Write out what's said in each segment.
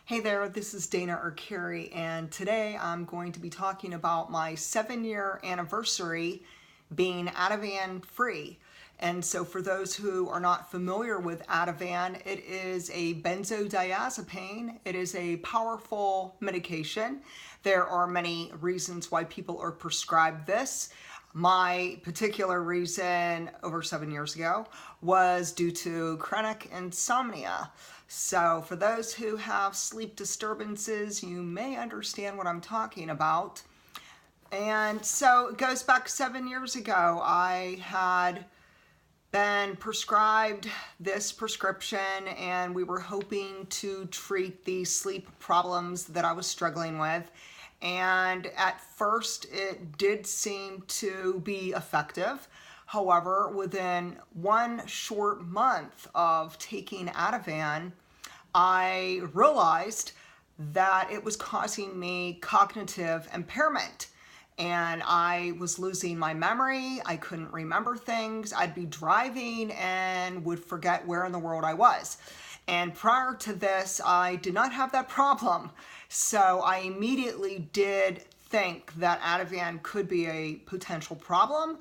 Hey there, this is Dana or Carrie, and today I'm going to be talking about my 7-year anniversary being Ativan-Free. And so for those who are not familiar with Ativan, it is a benzodiazepine. It is a powerful medication. There are many reasons why people are prescribed this. My particular reason over 7 years ago was due to chronic insomnia. So for those who have sleep disturbances, you may understand what I'm talking about. And so it goes back 7 years ago. I had been prescribed this prescription and we were hoping to treat the sleep problems that I was struggling with. And at first it did seem to be effective. However, within one short month of taking Ativan, I realized that it was causing me cognitive impairment. And I was losing my memory. I couldn't remember things. I'd be driving and would forget where in the world I was. And prior to this, I did not have that problem. So I immediately did think that Ativan could be a potential problem.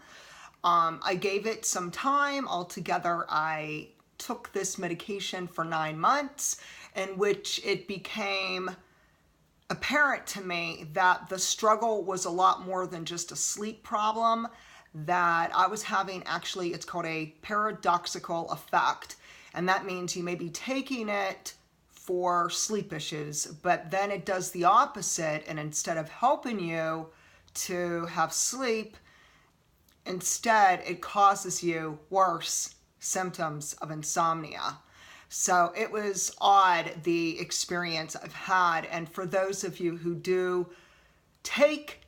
I gave it some time. Altogether, I took this medication for 9 months, in which it became apparent to me that the struggle was a lot more than just a sleep problem, that I was having actually, it's called a paradoxical effect. And that means you may be taking it for sleep issues, but then it does the opposite. And instead of helping you to have sleep, instead it causes you worse symptoms of insomnia. So it was odd, the experience I've had. And for those of you who do take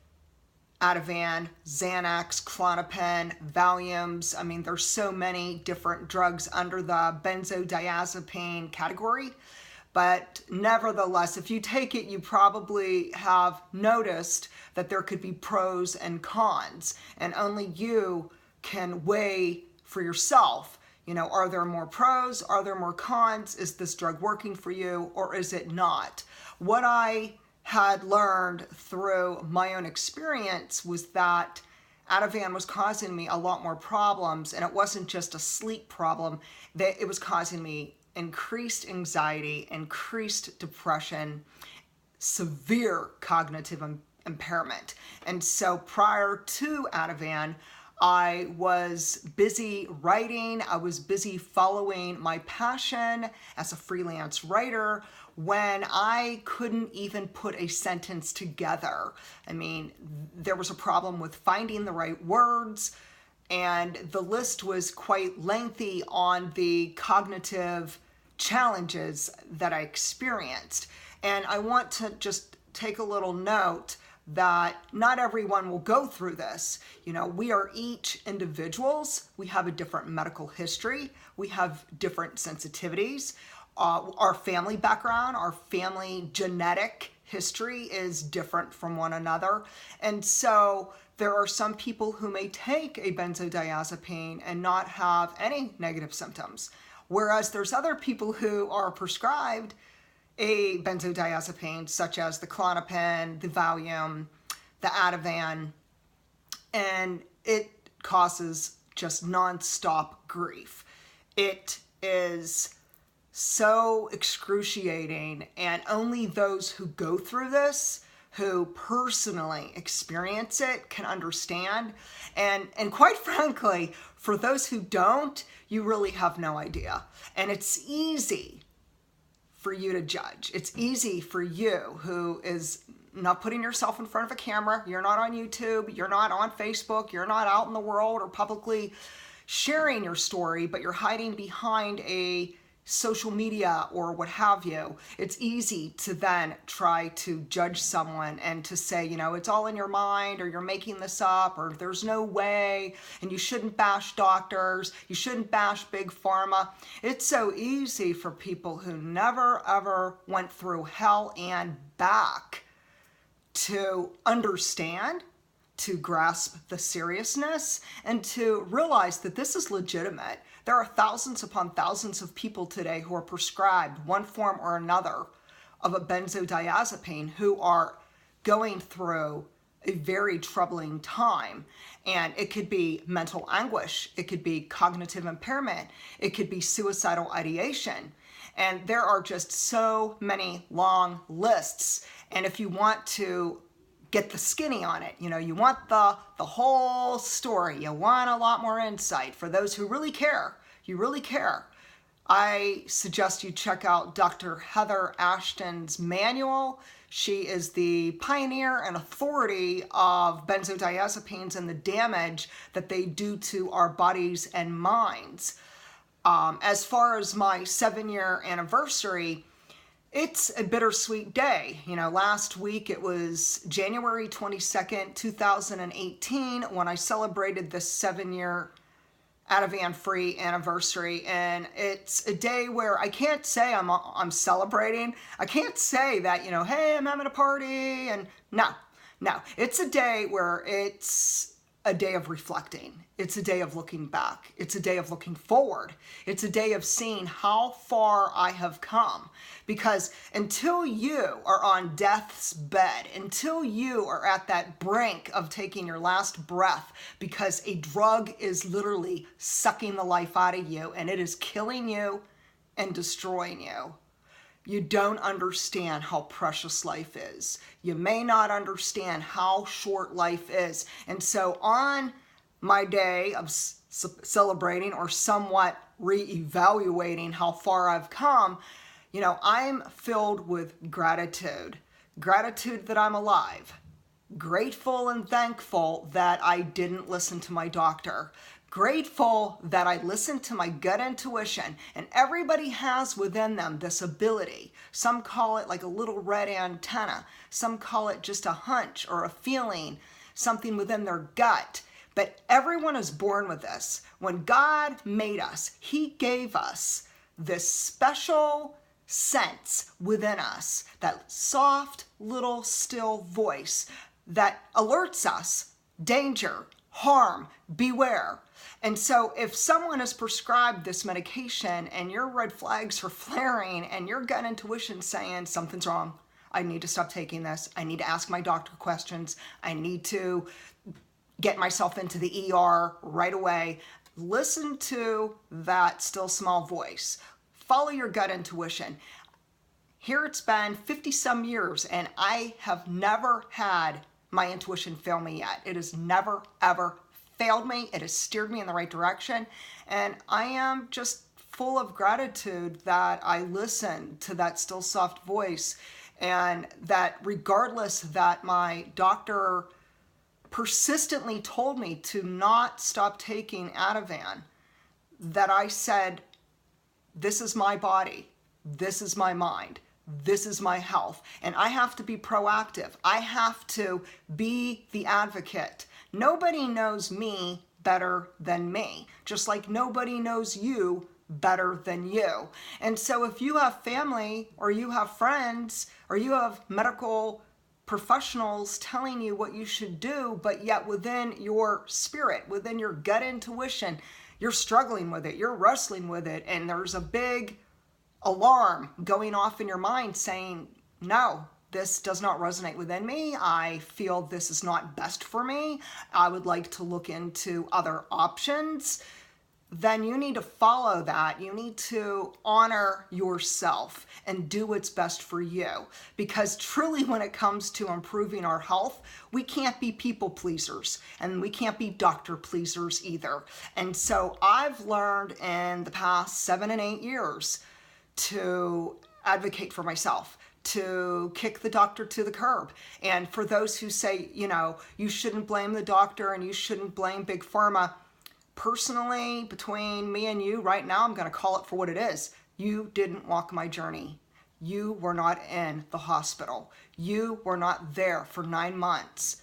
Ativan, Xanax, Klonopin, Valiums, I mean, there's so many different drugs under the benzodiazepine category. But nevertheless, if you take it, you probably have noticed that there could be pros and cons. And only you can weigh for yourself. You know, are there more pros? Are there more cons? Is this drug working for you or is it not? What I had learned through my own experience was that Ativan was causing me a lot more problems, and it wasn't just a sleep problem, that it was causing me increased anxiety, increased depression, severe cognitive impairment. And so prior to Ativan, I was busy writing, I was busy following my passion as a freelance writer when I couldn't even put a sentence together. I mean, there was a problem with finding the right words, and the list was quite lengthy on the cognitive challenges that I experienced. And I want to just take a little note that not everyone will go through this. You know, we are each individuals. We have a different medical history. We have different sensitivities. Our family background, our family genetic history is different from one another. And so there are some people who may take a benzodiazepine and not have any negative symptoms. Whereas there's other people who are prescribed a benzodiazepine, such as the Klonopin, the Valium, the Ativan, and it causes just nonstop grief. It is so excruciating, and only those who go through this, who personally experience it, can understand. And quite frankly, for those who don't, you really have no idea. And it's easy for you to judge. It's easy for you who is not putting yourself in front of a camera. You're not on YouTube. You're not on Facebook. You're not out in the world or publicly sharing your story, but you're hiding behind a social media or what have you. It's easy to then try to judge someone and to say, you know, it's all in your mind, or you're making this up, or there's no way, and you shouldn't bash doctors, you shouldn't bash big pharma. It's so easy for people who never ever went through hell and back to understand, to grasp the seriousness, and to realize that this is legitimate. There are thousands upon thousands of people today who are prescribed one form or another of a benzodiazepine who are going through a very troubling time. And it could be mental anguish, it could be cognitive impairment, it could be suicidal ideation. And there are just so many long lists. And if you want to get the skinny on it, you want the whole story, you want a lot more insight for those who really care, you really care, I suggest you check out Dr. Heather Ashton's manual. She is the pioneer and authority of benzodiazepines and the damage that they do to our bodies and minds. As far as my 7-year anniversary, it's a bittersweet day. Last week it was January 22nd, 2018 when I celebrated this 7-year Ativan-Free anniversary, and it's a day where I can't say I'm celebrating. I can't say that, hey, I'm having a party, and no. It's a day where it's a day of reflecting. It's a day of looking back. It's a day of looking forward. It's a day of seeing how far I have come. Because until you are on death's bed, until you are at that brink of taking your last breath, because a drug is literally sucking the life out of you and it is killing you and destroying you, you don't understand how precious life is. You may not understand how short life is. And so on my day of celebrating or somewhat re-evaluating how far I've come, I'm filled with gratitude. Gratitude that I'm alive. Grateful and thankful that I didn't listen to my doctor. Grateful that I listened to my gut intuition, and everybody has within them this ability. Some call it like a little red antenna. Some call it just a hunch or a feeling, something within their gut. But everyone is born with this. When God made us, He gave us this special sense within us, that soft little still voice that alerts us, danger, harm, beware. And so if someone is prescribed this medication and your red flags are flaring and your gut intuition saying something's wrong, I need to stop taking this, I need to ask my doctor questions, I need to get myself into the ER right away, listen to that still small voice. Follow your gut intuition. Here it's been 50 some years and I have never had my intuition fail me yet. It has never, ever failed me. It has steered me in the right direction. And I am just full of gratitude that I listened to that still soft voice, and that regardless that my doctor persistently told me to not stop taking Ativan, that I said, this is my body, this is my mind, this is my health, and I have to be proactive. I have to be the advocate. Nobody knows me better than me, just like nobody knows you better than you. And so if you have family or you have friends or you have medical professionals telling you what you should do, but yet within your spirit, within your gut intuition, you're struggling with it, you're wrestling with it, and there's a big alarm going off in your mind saying, no, this does not resonate within me. I feel this is not best for me. I would like to look into other options. Then you need to follow that. You need to honor yourself and do what's best for you. Because truly when it comes to improving our health, we can't be people pleasers and we can't be doctor pleasers either. And so I've learned in the past 7 and 8 years to advocate for myself, to kick the doctor to the curb. And for those who say, you shouldn't blame the doctor and you shouldn't blame Big Pharma, personally, between me and you right now, I'm going to call it for what it is. You didn't walk my journey. You were not in the hospital. You were not there for 9 months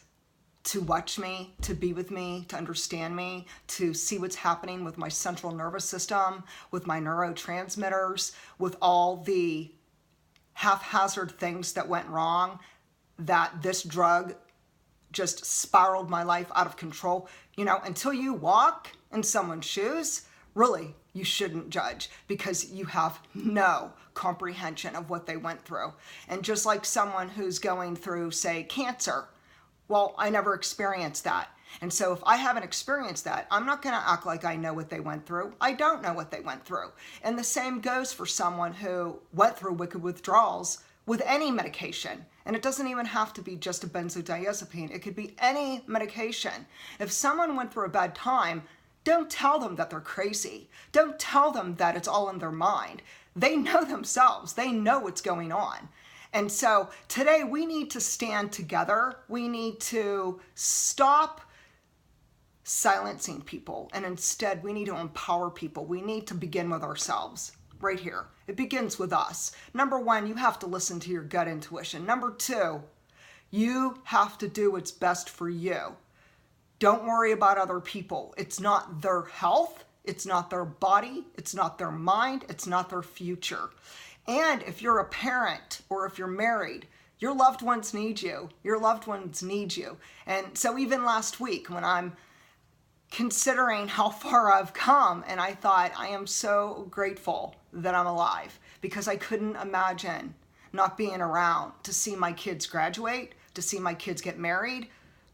to watch me, to be with me, to understand me, to see what's happening with my central nervous system, with my neurotransmitters, with all the haphazard things that went wrong, that this drug just spiraled my life out of control. Until you walk in someone's shoes, really, you shouldn't judge because you have no comprehension of what they went through. And just like someone who's going through, say, cancer, well, I never experienced that. And so if I haven't experienced that, I'm not going to act like I know what they went through. I don't know what they went through. And the same goes for someone who went through wicked withdrawals with any medication. And it doesn't even have to be just a benzodiazepine. It could be any medication. If someone went through a bad time, don't tell them that they're crazy. Don't tell them that it's all in their mind. They know themselves. They know what's going on. And so today we need to stand together. We need to stop silencing people, and instead we need to empower people. We need to begin with ourselves right here. It begins with us. Number one, you have to listen to your gut intuition. Number two, you have to do what's best for you. Don't worry about other people. It's not their health. It's not their body. It's not their mind. It's not their future. And if you're a parent or if you're married, your loved ones need you. Your loved ones need you. And so even last week when I'm considering how far I've come, and I thought, I am so grateful that I'm alive, because I couldn't imagine not being around to see my kids graduate, to see my kids get married,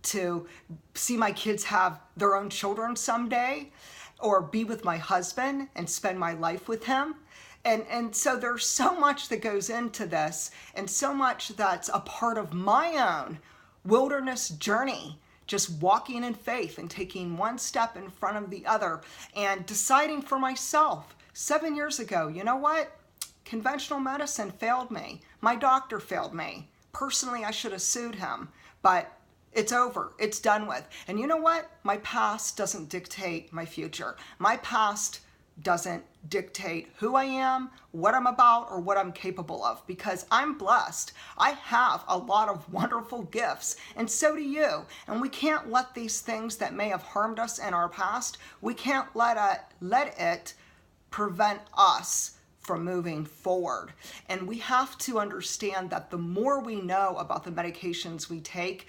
to see my kids have their own children someday, or be with my husband and spend my life with him. And so there's so much that goes into this, and so much that's a part of my own wilderness journey, just walking in faith and taking one step in front of the other and deciding for myself 7 years ago, you know what? Conventional medicine failed me. My doctor failed me. Personally, I should have sued him, but it's over. It's done with. And you know what? My past doesn't dictate my future. My past doesn't dictate who I am, what I'm about, or what I'm capable of, because I'm blessed. I have a lot of wonderful gifts, and so do you. And we can't let these things that may have harmed us in our past, we can't let it prevent us from moving forward. And we have to understand that the more we know about the medications we take,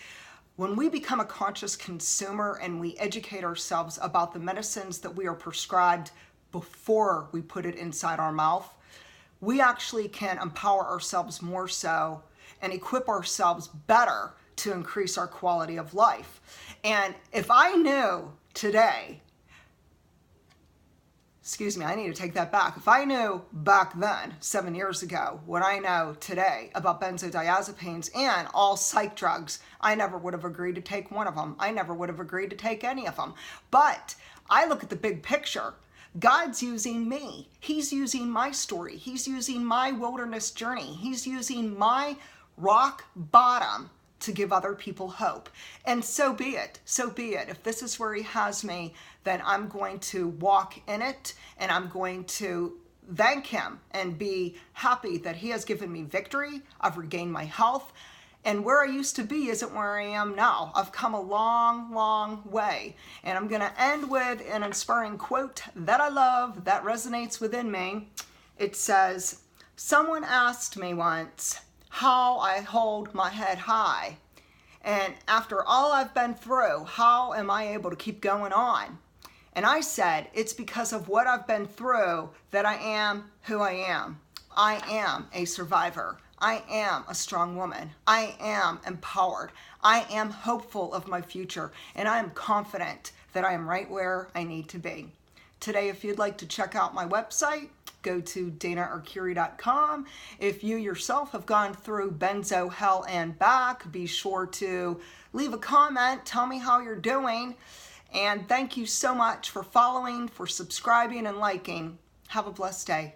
when we become a conscious consumer and we educate ourselves about the medicines that we are prescribed before we put it inside our mouth, we actually can empower ourselves more so and equip ourselves better to increase our quality of life. And if I knew today, I need to take that back. If I knew back then, 7 years ago, what I know today about benzodiazepines and all psych drugs, I never would have agreed to take one of them. I never would have agreed to take any of them. But I look at the big picture. God's using me. He's using my story. He's using my wilderness journey. He's using my rock bottom to give other people hope. And so be it. So be it. If this is where he has me, then I'm going to walk in it, and I'm going to thank him and be happy that he has given me victory. I've regained my health. And where I used to be isn't where I am now. I've come a long, long way. And I'm going to end with an inspiring quote that I love, that resonates within me. It says, "Someone asked me once how I hold my head high. And after all I've been through, how am I able to keep going on? And I said, it's because of what I've been through that I am who I am. I am a survivor. I am a strong woman. I am empowered. I am hopeful of my future, and I am confident that I am right where I need to be." Today, if you'd like to check out my website, go to danaarcuri.com. If you yourself have gone through benzo hell and back, be sure to leave a comment. Tell me how you're doing. And thank you so much for following, for subscribing, and liking. Have a blessed day.